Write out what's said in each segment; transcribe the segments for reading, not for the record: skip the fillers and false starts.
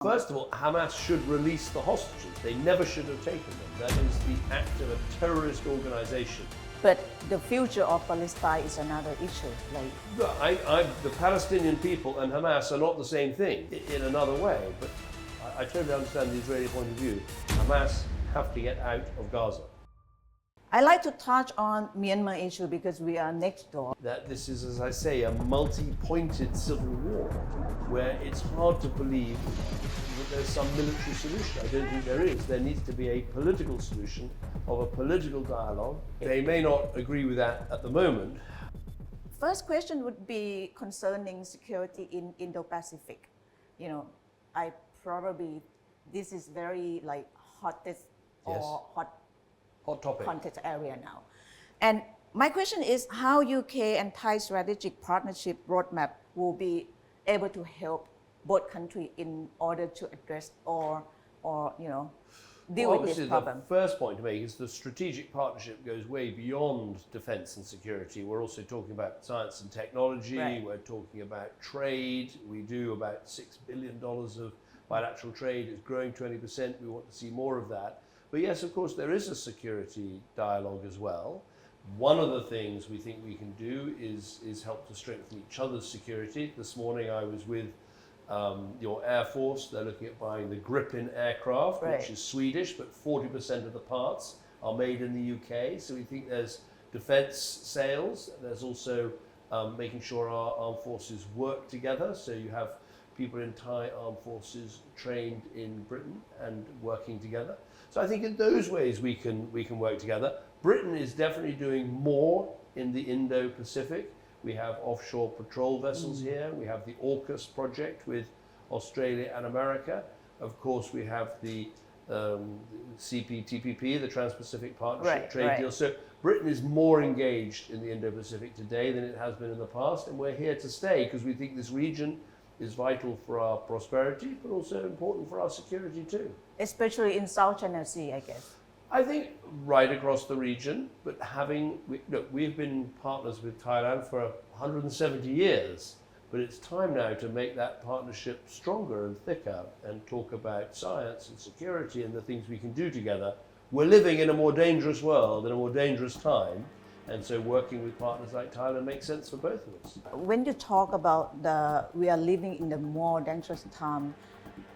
First of all, Hamas should release the hostages. They never should have taken them. That is the act of a terrorist organization. But the future of Palestine is another issue. The Palestinian people and Hamas are not the same thing in another way, but I totally understand the Israeli point of view. Hamas have to get out of Gaza. I like to touch on Myanmar issue because we are next door. That this is, as I say, a multi-pointed civil war where it's hard to believe that there's some military solution. I don't think there is. There needs to be a political solution of a political dialogue. They may not agree with that at the moment. First question would be concerning security in Indo-Pacific. You know, this is very hottest or hot topic. Context area now. And my question is how UK and Thai strategic partnership roadmap will be able to help both countries in order to address or deal with this problem. The first point to make is the strategic partnership goes way beyond defense and security. We're also talking about science and technology. Right. We're talking about trade. We do about $6 billion of bilateral trade. It's growing 20%. We want to see more of that. But yes, of course, there is a security dialogue as well. One of the things we think we can do is help to strengthen each other's security. This morning I was with your Air Force. They're looking at buying the Gripen aircraft, right, which is Swedish, but 40% of the parts are made in the UK. So we think there's defense sales. There's also making sure our armed forces work together. So you have people in Thai armed forces trained in Britain and working together. So I think in those ways we can work together. Britain is definitely doing more in the Indo-Pacific. We have offshore patrol vessels here. We have the AUKUS project with Australia and America. Of course, we have the CPTPP, the Trans-Pacific Partnership trade deal. So Britain is more engaged in the Indo-Pacific today than it has been in the past, and we're here to stay because we think this region is vital for our prosperity, but also important for our security too. Especially in South China Sea, I guess. I think right across the region, but we've been partners with Thailand for 170 years, but it's time now to make that partnership stronger and thicker and talk about science and security and the things we can do together. We're living in a more dangerous world, in a more dangerous time, and so working with partners like Thailand makes sense for both of us. When you talk about we are living in the more dangerous time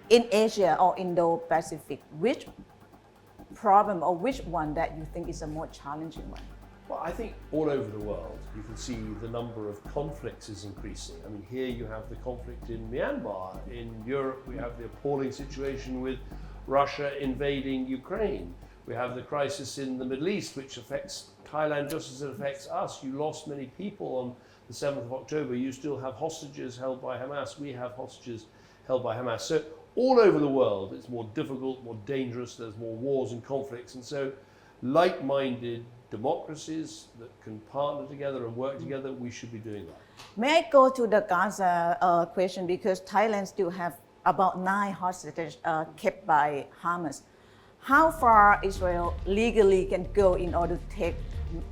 in Asia or Indo-Pacific, which problem or which one that you think is a more challenging one? Well, I think all over the world, you can see the number of conflicts is increasing. I mean, here you have the conflict in Myanmar. In Europe, we have the appalling situation with Russia invading Ukraine. We have the crisis in the Middle East, which affects Thailand just as it affects us. You lost many people on the 7th of October. You still have hostages held by Hamas. We have hostages held by Hamas. So all over the world, it's more difficult, more dangerous. There's more wars and conflicts. And so like-minded democracies that can partner together and work together, we should be doing that. May I go to the Gaza question, because Thailand still have about 9 hostages kept by Hamas. How far Israel legally can go in order to take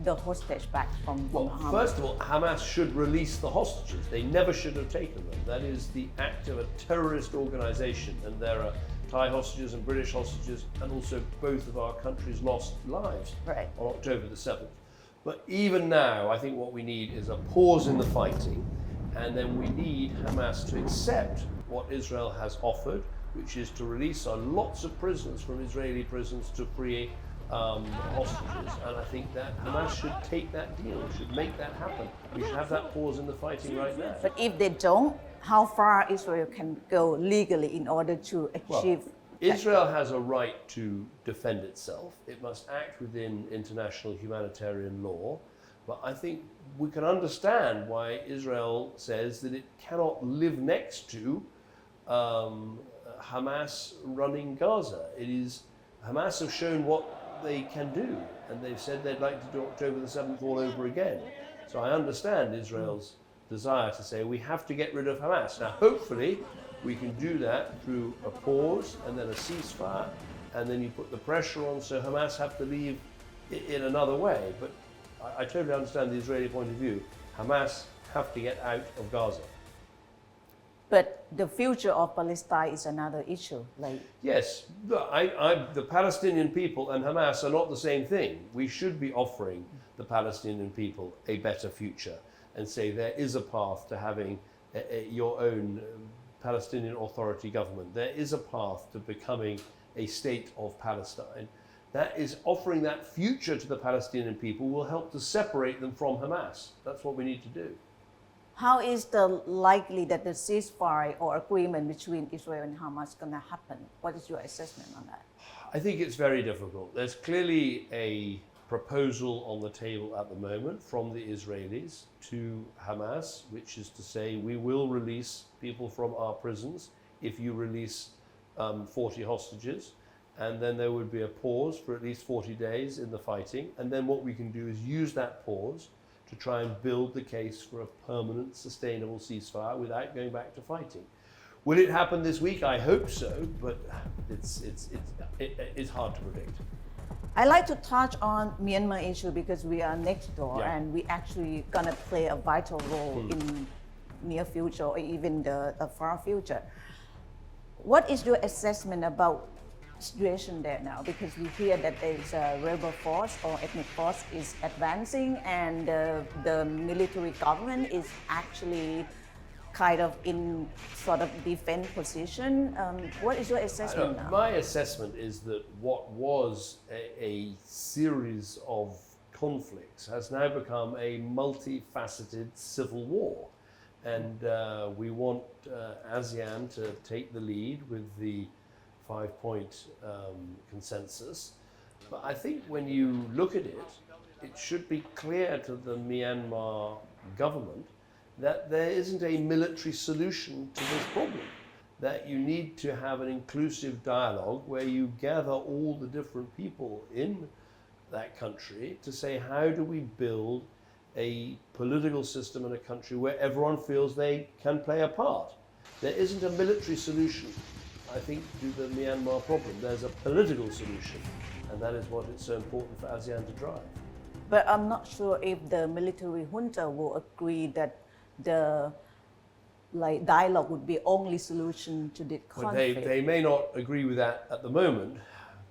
the hostage back from Hamas? First of all, Hamas should release the hostages. They never should have taken them. That is the act of a terrorist organization, and there are Thai hostages and British hostages, and also both of our countries lost lives on October the 7th. But even now, I think what we need is a pause in the fighting, and then we need Hamas to accept what Israel has offered, which is to release lots of prisoners from Israeli prisons to free hostages. And I think that Hamas should take that deal, should make that happen. We should have that pause in the fighting right now. But if they don't, how far Israel can go legally in order to achieve? Israel has a right to defend itself. It must act within international humanitarian law. But I think we can understand why Israel says that it cannot live next to Hamas running Gaza. Hamas have shown what they can do, and they've said they'd like to do October the 7th all over again. So I understand Israel's desire to say we have to get rid of Hamas. Now hopefully we can do that through a pause and then a ceasefire, and then you put the pressure on so Hamas have to leave in another way. But I totally understand the Israeli point of view. Hamas have to get out of Gaza. But the future of Palestine is another issue. Like Yes, look, the Palestinian people and Hamas are not the same thing. We should be offering the Palestinian people a better future and say there is a path to having your own Palestinian Authority government. There is a path to becoming a state of Palestine. That is offering that future to the Palestinian people will help to separate them from Hamas. That's what we need to do. how is the likely that the ceasefire or agreement between Israel and Hamas going to happen? What is your assessment on that? I think it's very difficult. There's clearly a proposal on the table at the moment from the Israelis to Hamas, which is to say we will release people from our prisons if you release 40 hostages, and then there would be a pause for at least 40 days in the fighting, and then what we can do is use that pause to try and build the case for a permanent, sustainable ceasefire without going back to fighting. Will it happen this week? I hope so, but it's hard to predict. I like to touch on Myanmar issue because we are next door and we actually gonna play a vital role in near future or even the far future. What is your assessment about situation there now? Because we hear that there is a rebel force or ethnic force is advancing and the military government is actually kind of in sort of defense position. What is your assessment now? My assessment is that what was a series of conflicts has now become a multifaceted civil war. And we want ASEAN to take the lead with the 5-point consensus. But I think when you look at it, it should be clear to the Myanmar government that there isn't a military solution to this problem, that you need to have an inclusive dialogue where you gather all the different people in that country to say how do we build a political system in a country where everyone feels they can play a part. There isn't a military solution, I think, to the Myanmar problem. There's a political solution, and that is what it's so important for ASEAN to drive. But I'm not sure if the military junta will agree that the dialogue would be only solution to this conflict. Well, they may not agree with that at the moment,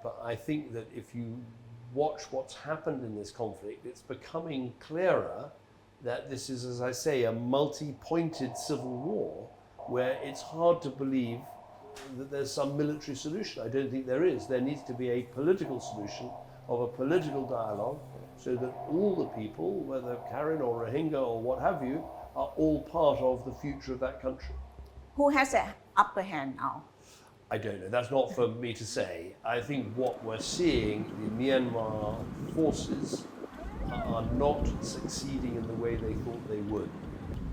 but I think that if you watch what's happened in this conflict, it's becoming clearer that this is, as I say, a multi-pointed civil war where it's hard to believe that there's some military solution. I don't think there is. There needs to be a political solution of a political dialogue so that all the people, whether Karen or Rohingya or what have you, are all part of the future of that country. Who has the upper hand now? I don't know. That's not for me to say. I think what we're seeing, the Myanmar forces are not succeeding in the way they thought they would.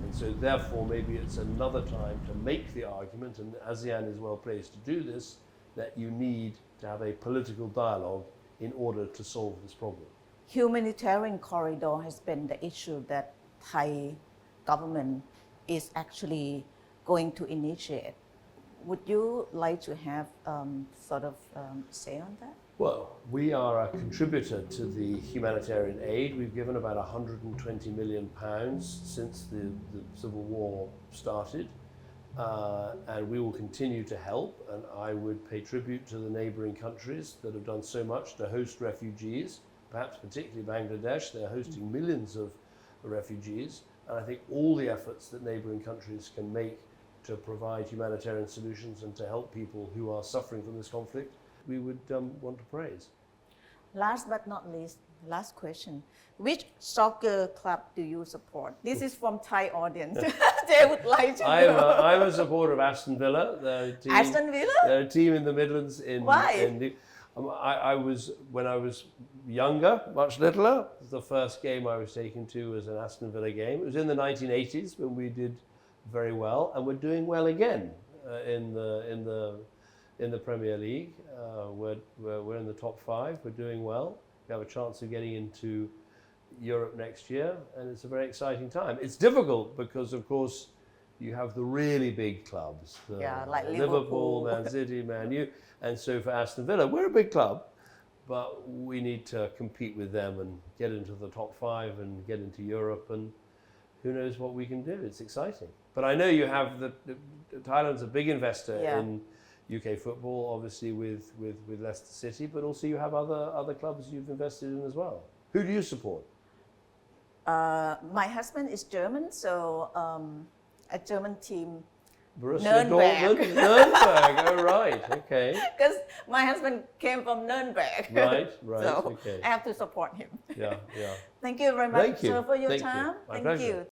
And so therefore maybe it's another time to make the argument, and ASEAN is well placed to do this, that you need to have a political dialogue in order to solve this problem. Humanitarian corridor has been the issue that Thai government is actually going to initiate. Would you like to have sort of say on that? Well, we are a contributor to the humanitarian aid. We've given about £120 million since the civil war started, and we will continue to help. And I would pay tribute to the neighbouring countries that have done so much to host refugees, perhaps particularly Bangladesh. They're hosting millions of refugees, and I think all the efforts that neighbouring countries can make to provide humanitarian solutions and to help people who are suffering from this conflict, we would want to praise. Last but not least, last question. Which soccer club do you support? This is from Thai audience. They would like to know. I'm a supporter of Aston Villa. They're a team, Aston Villa? They're a team in the Midlands. Why? When I was younger, much littler, the first game I was taken to was an Aston Villa game. It was in the 1980s when we did very well, and we're doing well again in the Premier League. We're in the top 5. We're doing well. We have a chance of getting into Europe next year, and it's a very exciting time. It's difficult because, of course, you have the really big clubs, like Liverpool, Man City, Man U, and so for Aston Villa, we're a big club, but we need to compete with them and get into the top 5 and get into Europe, and who knows what we can do. It's exciting. But I know you have Thailand's a big investor Yeah. in UK football, obviously with Leicester City, but also you have other clubs you've invested in as well. Who do you support? My husband is German, so a German team. Borussia Nürnberg. Dortmund, Nürnberg. Oh right, okay. Because my husband came from Nürnberg. Right, So okay. I have to support him. Yeah. Thank you very much, Thank you. sir, for your Thank you. time. My Thank pleasure. you.